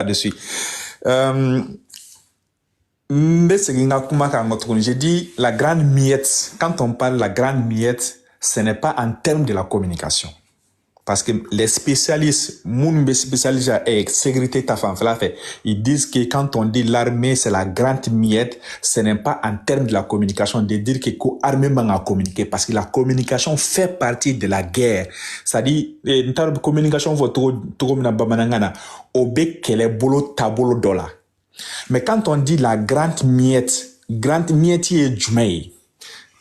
là-dessus. J'ai dit la grande miette. Quand on parle de la grande miette, ce n'est pas en termes de la communication. Parce que les spécialistes, ils disent que quand on dit l'armée, c'est la grande miette, ce n'est pas en termes de la communication, de dire que l'armée a communiqué, parce que la communication fait partie de la guerre. C'est-à-dire, la communication, mais quand on dit la grande miette est Jumei.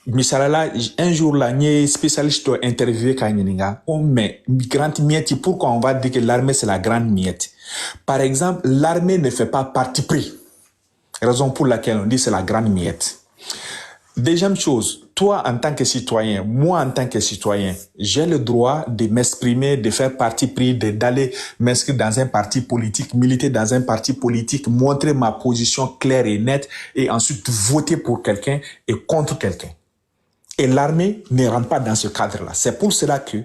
Misalala, un jour là, un spécialiste doit interviewer Kanyeninga. Oh, mais grande miette, pourquoi on va dire que l'armée c'est la grande miette? Par exemple, l'armée ne fait pas parti pris. Raison pour laquelle on dit c'est la grande miette. Deuxième chose, toi en tant que citoyen, moi en tant que citoyen, j'ai le droit de m'exprimer, de faire parti pris, d'aller m'inscrire dans un parti politique, militer dans un parti politique, montrer ma position claire et nette et ensuite voter pour quelqu'un et contre quelqu'un. Et l'armée ne rentre pas dans ce cadre-là. C'est pour cela que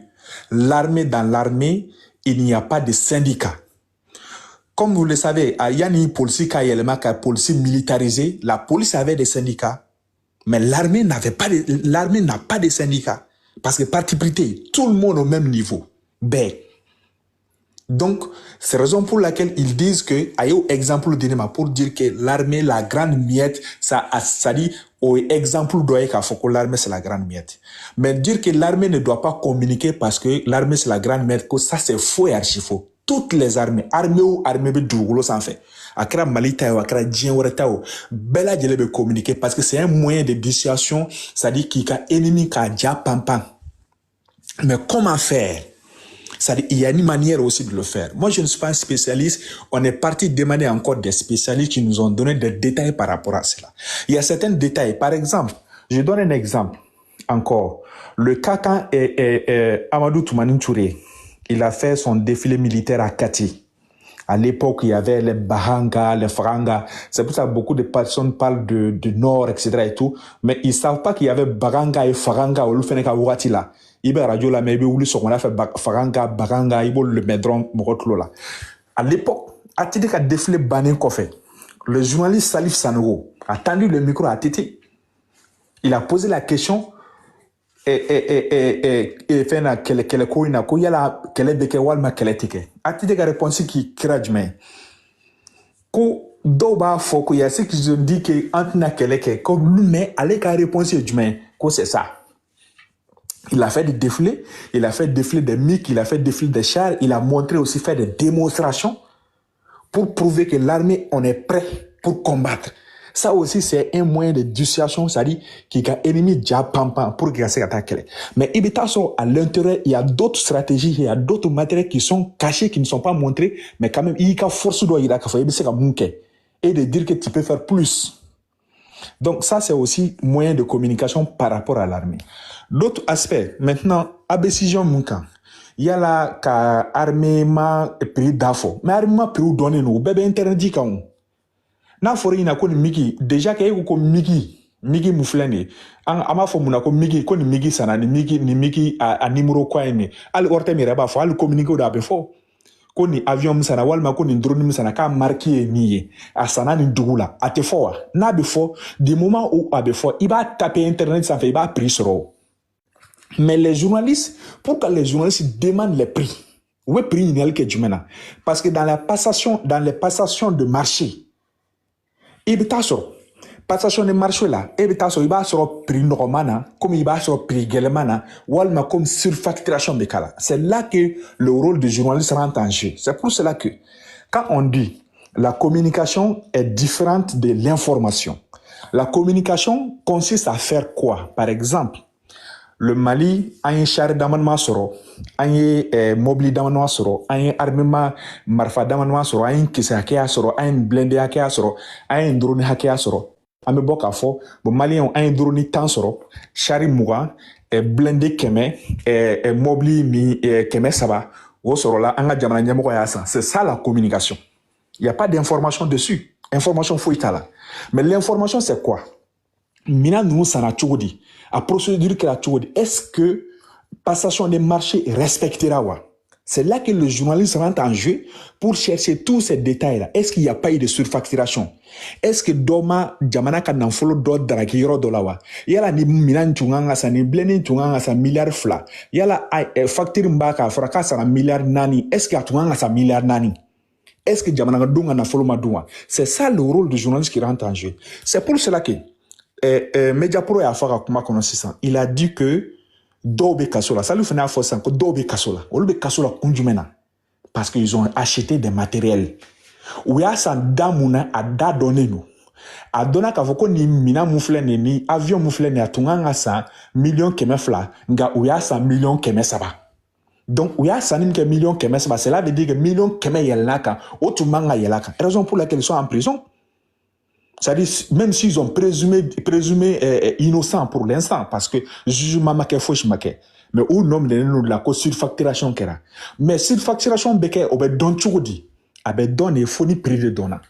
dans l'armée, il n'y a pas de syndicat. Comme vous le savez, il y a une police militarisée. La police avait des syndicats. Mais l'armée n'a pas de syndicats. Parce que parti pris, tout le monde au même niveau. Ben. Donc, c'est la raison pour laquelle ils disent que, exemple pour dire que l'armée, la grande miette, ça dit, au exemple doit être que l'armée c'est la grande miette. Mais dire que l'armée ne doit pas communiquer parce que l'armée c'est la grande miette, que ça c'est faux et archi faux. Toutes les armées ou armées de s'en fait. Akra Malita ou Akra Djenouretao, Bella Djelebe communiquer parce que c'est un moyen de dissuasion, ça dit qu'il y a ennemi qui a déjà pampan. Mais comment faire? C'est-à-dire, il y a une manière aussi de le faire. Moi, je ne suis pas un spécialiste. On est parti demander encore des spécialistes qui nous ont donné des détails par rapport à cela. Il y a certains détails. Par exemple, je donne un exemple encore. Le cas quand Amadou Toumani Touré, il a fait son défilé militaire à Kati. À l'époque, il y avait les Bahanga, les Faranga. C'est pour ça que beaucoup de personnes parlent du Nord, etc. et tout. Mais ils ne savent pas qu'il y avait Bahanga et Faranga au Lufeneka Ouatila. Il y a radio là, mais il y a fait Faranga, Bahanga, il y a le Medron, Morotlo. À l'époque, à Titi a défilé Banin Kofé. Le journaliste Salif Sanogo a tendu le micro à Titi. Il a posé la question et fait na quelle coïna coïa la quelle beke walma quelle tike. A Titi a répondu qui crajme. Ko doba foko ya ce qui se dit que antna quelle que comme lui mais allez a répondu du ko c'est ça. Il a fait des défilés, il a fait défiler des mics, il a fait défiler des chars, il a montré aussi faire des démonstrations pour prouver que l'armée, on est prêt pour combattre. Ça aussi, c'est un moyen de dissuasion, c'est-à-dire qu'il y a ennemi déjà pampan pour qu'il y ait attaquer. Mais à l'intérieur, il y a d'autres stratégies, il y a d'autres matériels qui sont cachés, qui ne sont pas montrés, mais quand même, il y a force et de dire que tu peux faire plus. Donc ça, c'est aussi moyen de communication par rapport à l'armée. D'autres aspects, maintenant, à décision Moukan, il y a là l'armée m'a pris d'affaires. Mais l'armée m'a pris donné nous, bébé interdit quand n'a foré ina ko migi déjà que ko migi mouflane ama fo muna ko migi ko migi sana ni migi a numéro quoi aimé al orte mi reba fo al communiquer da be fo ko ni avion sana walma ko ni drone sana ka marqué nié a sana ni dugula a te fo na be fo du moment où a be fo il va taper internet ça fait il va prix sur. Mais les journalistes, pourquoi les journalistes demandent les prix? Où est le prix que tu mènes? Parce que dans les passations de marché, il y a passation de marché là, il y a prix normal, comme il y a prix guélemana, ou comme surfacturation de cas. C'est là que le rôle du journaliste rentre en jeu. C'est pour cela que, quand on dit la communication est différente de l'information, la communication consiste à faire quoi? Par exemple, le Mali a un char d'amendement soro, a un mobile d'amendement soro, a un armement marfa d'amendement soro, a un kisa hakea soro, a un blindé hakea soro, a un drone hakea soro. A me boka fo, bon Mali a un drone tan soro, chari mouga, blindé keme, mobile mi keme saba, o soro la anga jamana nyamoko ya sa. C'est ça la communication. Il n'y a pas d'information dessus. Information fouille là. Mais l'information c'est quoi? Mina nous sana tchoudi. A procédure que la tchoudi. Est-ce que passation des marchés respectera wa? C'est là que le journaliste rentre en jeu pour chercher tous ces détails-là. Est-ce qu'il n'y a pas eu de surfacturation? Est-ce que Doma Jamana kan nanfolo do daraki yoro do lawa? Yala ni minan tunganga sa ni bleni tunganga sa milliard fla. Yala facture mbaka fraka sa milliard nani. Est-ce qu'il y a tunganga sa milliard nani? Est-ce que Jamana dunga nanfolo madunga? C'est ça le rôle du journaliste qui rentre en jeu. C'est pour cela que Mediapro a fait kuma kono sisan. Il a dit que Dobe Kasola, ça lui fait une fois que Dobe Kasola, Olbe Kasola Kunjumena, parce qu'ils ont acheté des matériels. Ou ya sa damuna a da donné nous. A donné qu'à voko ni mina moufle ni avion moufle ni a tunganga sa million keme fla, nga ou ya sa million keme saba. Donc ou ya sa nimke million keme saba, cela veut dire que million keme yelaka, otumanga yelaka. Raison pour laquelle ils sont en prison. C'est-à-dire, même s'ils ont présumé innocents pour l'instant, parce que jugement make fauche make, mais au nom de nous la cause surfacturation kera. Mais surfacturation beke obe don choudi, abe don et faut ni prix de donna.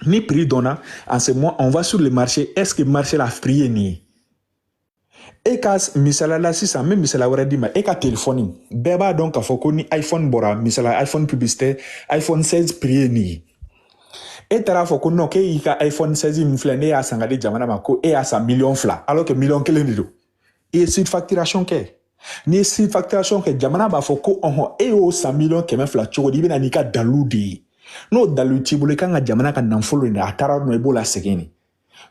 Ni prix donna, en ce moment, on va sur le marché, est-ce que le marché l'a frié ni? Et quand misala la si ça même misala aurait dit mais et quand téléphonie, beba donc a faut ni iPhone bora, misala iPhone publicité, iPhone 16 prix ni. Et t'as fait que non, que il a iPhone 16 inflané à Sangade Jamana Mako et à sa million fla, alors que million que l'ennemi. Et c'est une facturation que, ni c'est une facturation que Jamana Bafoko on et au 100 millions que même fla choko di bena nika daludi. No daluti boule kanga Jamana kan n'enfolo ni atara no ebola segeni.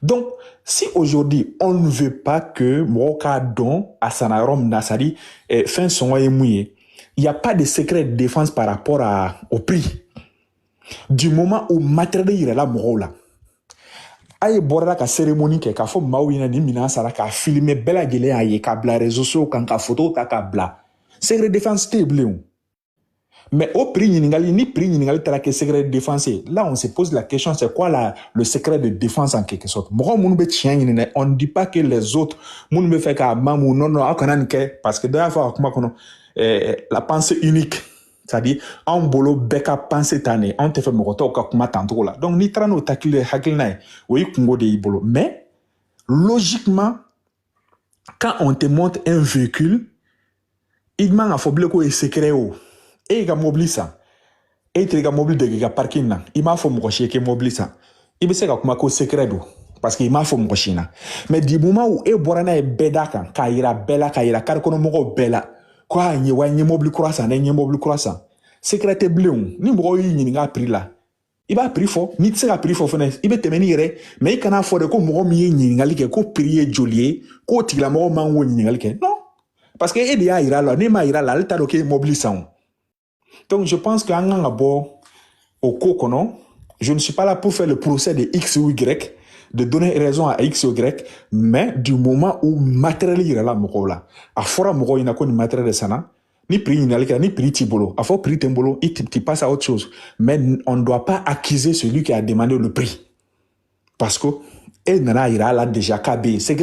Donc, si aujourd'hui on ne veut pas que Moka don à Sanarom Nasari fin son mouillé, il n'y a pas de secret de défense par rapport au prix. Du moment où matériel est là, là. Aïe, borda ka cérémonie ke ka fo mawina ni mina sara ka filmer bela gele aye ka bla réseaux sociaux kan ka photo ta ka bla. Secret défense table. Mais au prix ni prix ningali tara que secret de défense. Là on se pose la question c'est quoi le secret de défense en quelque sorte. On ne dit pas que les autres moun be fait ka mamou non akanan ke parce que d'ailleurs fa kuma kono la pensée unique. C'est-à-dire, en bolo beka pensée tane, on te fait mokoto ka kuma tantôt là. Donc, ni trano takile hakilnae, oui, kungo de ibolo. Mais, logiquement, quand on te montre un véhicule, il m'a a foblé ko e secret o. Et il a mobile ça. Et il a mobile de ga parking là. Il m'a fait mokoche ke mobile ça. Il be se ka kuma ko secret do. Parce qu'il m'a fait mokoche na. Mais du moment où e borana e bedaka, ka ira bela, ka ira karkono moko bela. Quoi, n'y a mobile croissant, n'y a mobile croissant. Secret bleu, ni moko yi ni nga prix là. Il va prix fort, ni tse ka prix fort fene. Il va te menir, mais il kana fort ko moko mi ni nga like ko prix jolier, ko tigla moko mango ni nga like. Non. Parce que il y a ira là, ni ma ira là, il t'a loqué mobile ça. Donc je pense qu'en ngabo au kokono, je ne suis pas là pour faire le procès de X ou Y. De donner raison à X ou Y, mais du moment où matériel est là, à fora moko ina ko ni matériel sana, ni prix ni prix tibolo, à fort prix tembolo, il passe à autre chose. Mais on ne doit pas accuser celui qui a demandé le prix. Parce que, et nana ira là déjà KB, c'est